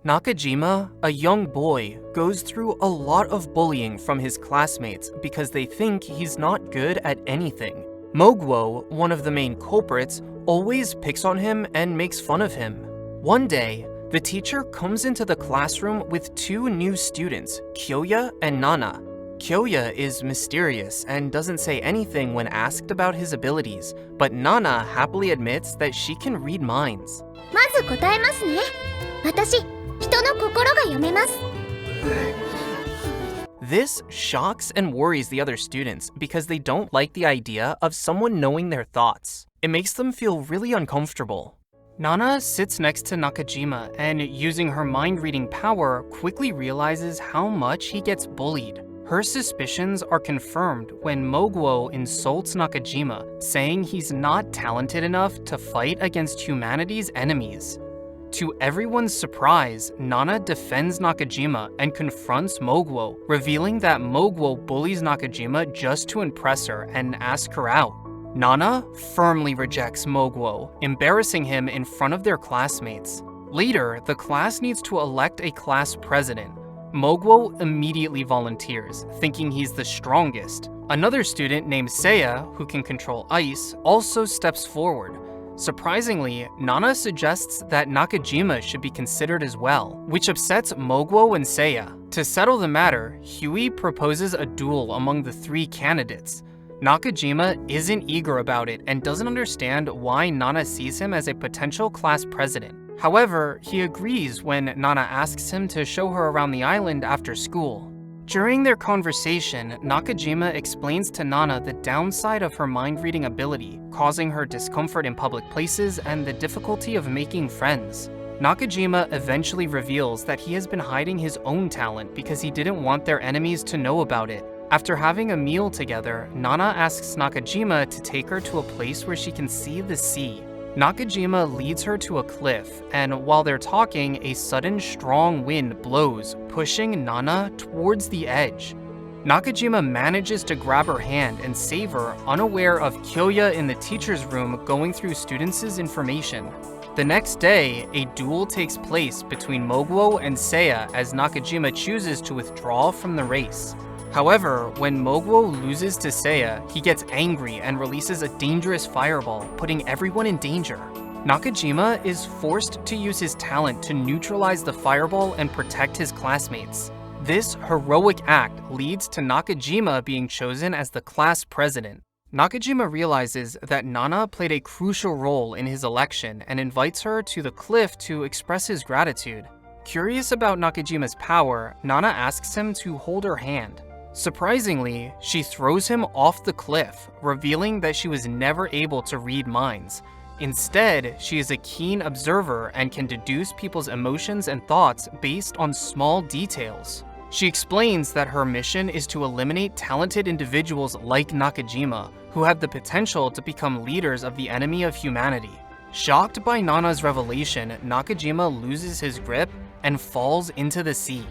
Nakajima, a young boy, goes through a lot of bullying from his classmates because they think he's not good at anything. Moguo, one of the main culprits, always picks on him and makes fun of him. One day, the teacher comes into the classroom with two new students, Kyouya and Nana. Kyouya is mysterious and doesn't say anything when asked about his abilities, but Nana happily admits that she can read minds. まず答えますね。私、人の心が読めます。 This shocks and worries the other students because they don't like the idea of someone knowing their thoughts. It makes them feel really uncomfortable. Nana sits next to Nakajima and, using her mind-reading power, quickly realizes how much he gets bullied. Her suspicions are confirmed when Moguo insults Nakajima, saying he's not talented enough to fight against humanity's enemies. To everyone's surprise, Nana defends Nakajima and confronts Moguo, revealing that Moguo bullies Nakajima just to impress her and ask her out. Nana firmly rejects Moguo, embarrassing him in front of their classmates. Later, the class needs to elect a class president. Moguo immediately volunteers, thinking he's the strongest. Another student named Seiya, who can control ice, also steps forward. Surprisingly, Nana suggests that Nakajima should be considered as well, which upsets Moguo and Seiya. To settle the matter, Hyui proposes a duel among the three candidates. Nakajima isn't eager about it and doesn't understand why Nana sees him as a potential class president. However, he agrees when Nana asks him to show her around the island after school. During their conversation, Nakajima explains to Nana the downside of her mind-reading ability, causing her discomfort in public places and the difficulty of making friends. Nakajima eventually reveals that he has been hiding his own talent because he didn't want their enemies to know about it. After having a meal together, Nana asks Nakajima to take her to a place where she can see the sea. Nakajima leads her to a cliff, and while they're talking, a sudden strong wind blows, pushing Nana towards the edge. Nakajima manages to grab her hand and save her, unaware of Kyouya in the teacher's room going through students' information. The next day, a duel takes place between Moguo and Seiya as Nakajima chooses to withdraw from the race. However, when Moguo loses to Seiya, he gets angry and releases a dangerous fireball, putting everyone in danger. Nakajima is forced to use his talent to neutralize the fireball and protect his classmates. This heroic act leads to Nakajima being chosen as the class president. Nakajima realizes that Nana played a crucial role in his election and invites her to the cliff to express his gratitude. Curious about Nakajima's power, Nana asks him to hold her hand. Surprisingly, she throws him off the cliff, revealing that she was never able to read minds. Instead, she is a keen observer and can deduce people's emotions and thoughts based on small details. She explains that her mission is to eliminate talented individuals like Nakajima, who have the potential to become leaders of the enemy of humanity. Shocked by Nana's revelation, Nakajima loses his grip and falls into the sea.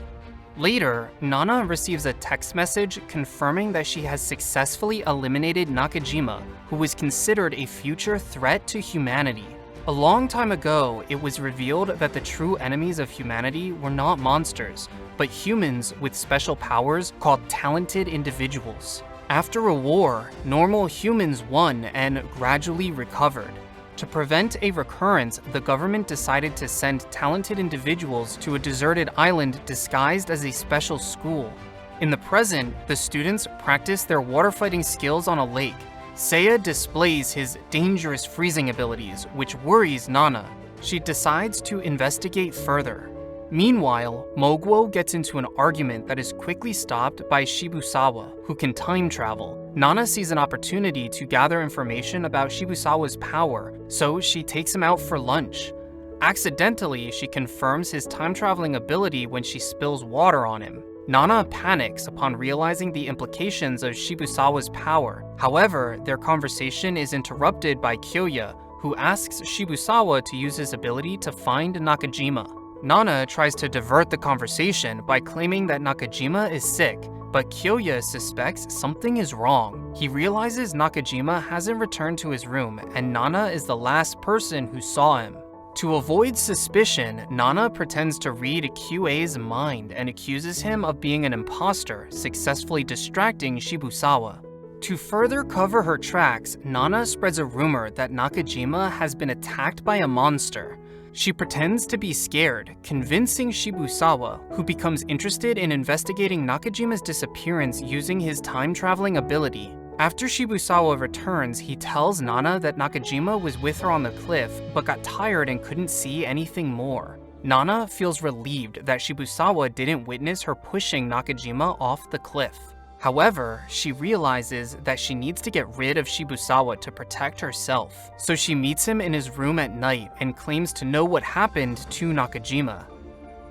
Later, Nana receives a text message confirming that she has successfully eliminated Nakajima, who was considered a future threat to humanity. A long time ago, it was revealed that the true enemies of humanity were not monsters, but humans with special powers called talented individuals. After a war, normal humans won and gradually recovered. To prevent a recurrence, the government decided to send talented individuals to a deserted island disguised as a special school. In the present, the students practice their water fighting skills on a lake. Seiya displays his dangerous freezing abilities, which worries Nana. She decides to investigate further. Meanwhile, Moguo gets into an argument that is quickly stopped by Shibusawa, who can time travel. Nana sees an opportunity to gather information about Shibusawa's power, so she takes him out for lunch. Accidentally, she confirms his time-traveling ability when she spills water on him. Nana panics upon realizing the implications of Shibusawa's power. However, their conversation is interrupted by Kyouya, who asks Shibusawa to use his ability to find Nakajima. Nana tries to divert the conversation by claiming that Nakajima is sick, but Kyouya suspects something is wrong. He realizes Nakajima hasn't returned to his room, and Nana is the last person who saw him. To avoid suspicion, Nana pretends to read Kyuei's mind and accuses him of being an imposter, successfully distracting Shibusawa. To further cover her tracks, Nana spreads a rumor that Nakajima has been attacked by a monster. She pretends to be scared, convincing Shibusawa, who becomes interested in investigating Nakajima's disappearance using his time-traveling ability. After Shibusawa returns, he tells Nana that Nakajima was with her on the cliff, but got tired and couldn't see anything more. Nana feels relieved that Shibusawa didn't witness her pushing Nakajima off the cliff. However, she realizes that she needs to get rid of Shibusawa to protect herself, so she meets him in his room at night and claims to know what happened to Nakajima.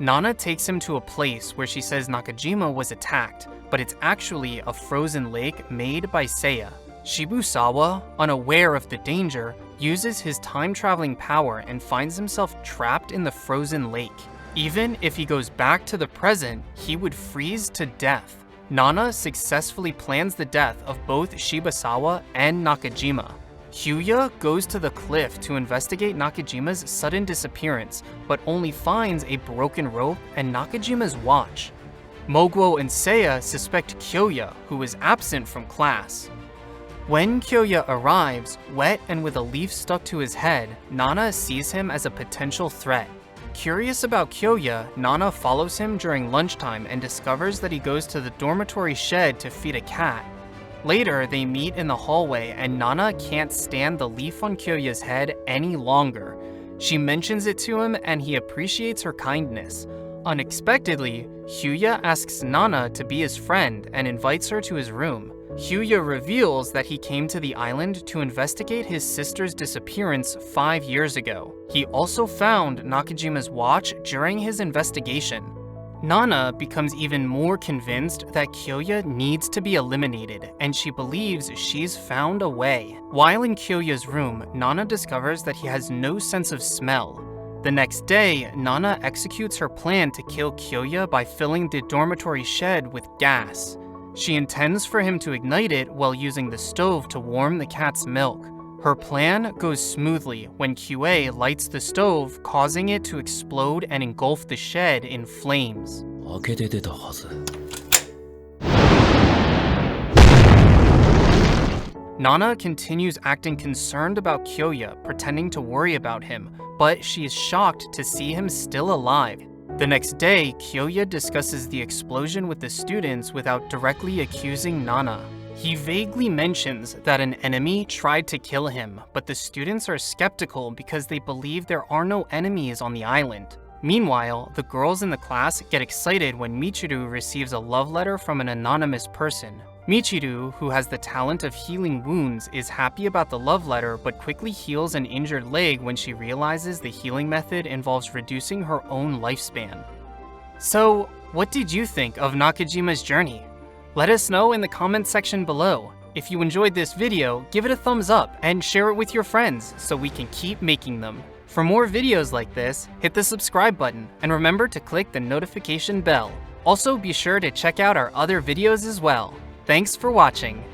Nana takes him to a place where she says Nakajima was attacked, but it's actually a frozen lake made by Seiya. Shibusawa, unaware of the danger, uses his time-traveling power and finds himself trapped in the frozen lake. Even if he goes back to the present, he would freeze to death. Nana successfully plans the death of both Shibusawa and Nakajima. Kyouya goes to the cliff to investigate Nakajima's sudden disappearance, but only finds a broken rope and Nakajima's watch. Moguo and Seiya suspect Kyouya, who is absent from class. When Kyouya arrives, wet and with a leaf stuck to his head, Nana sees him as a potential threat. Curious about Kyouya, Nana follows him during lunchtime and discovers that he goes to the dormitory shed to feed a cat. Later, they meet in the hallway and Nana can't stand the leaf on Kyouya's head any longer. She mentions it to him and he appreciates her kindness. Unexpectedly, Kyouya asks Nana to be his friend and invites her to his room. Kyouya reveals that he came to the island to investigate his sister's disappearance 5 years ago. He also found Nakajima's watch during his investigation. Nana becomes even more convinced that Kyouya needs to be eliminated, and she believes she's found a way. While in Kyouya's room, Nana discovers that he has no sense of smell. The next day, Nana executes her plan to kill Kyouya by filling the dormitory shed with gas. She intends for him to ignite it while using the stove to warm the cat's milk. Her plan goes smoothly when Kyouei lights the stove, causing it to explode and engulf the shed in flames. Nana continues acting concerned about Kyouya, pretending to worry about him, but she is shocked to see him still alive. The next day, Kyouya discusses the explosion with the students without directly accusing Nana. He vaguely mentions that an enemy tried to kill him, but the students are skeptical because they believe there are no enemies on the island. Meanwhile, the girls in the class get excited when Michiru receives a love letter from an anonymous person. Michiru, who has the talent of healing wounds, is happy about the love letter but quickly heals an injured leg when she realizes the healing method involves reducing her own lifespan. So, what did you think of Nakajima's journey? Let us know in the comments section below. If you enjoyed this video, give it a thumbs up and share it with your friends so we can keep making them. For more videos like this, hit the subscribe button and remember to click the notification bell. Also, be sure to check out our other videos as well. Thanks for watching.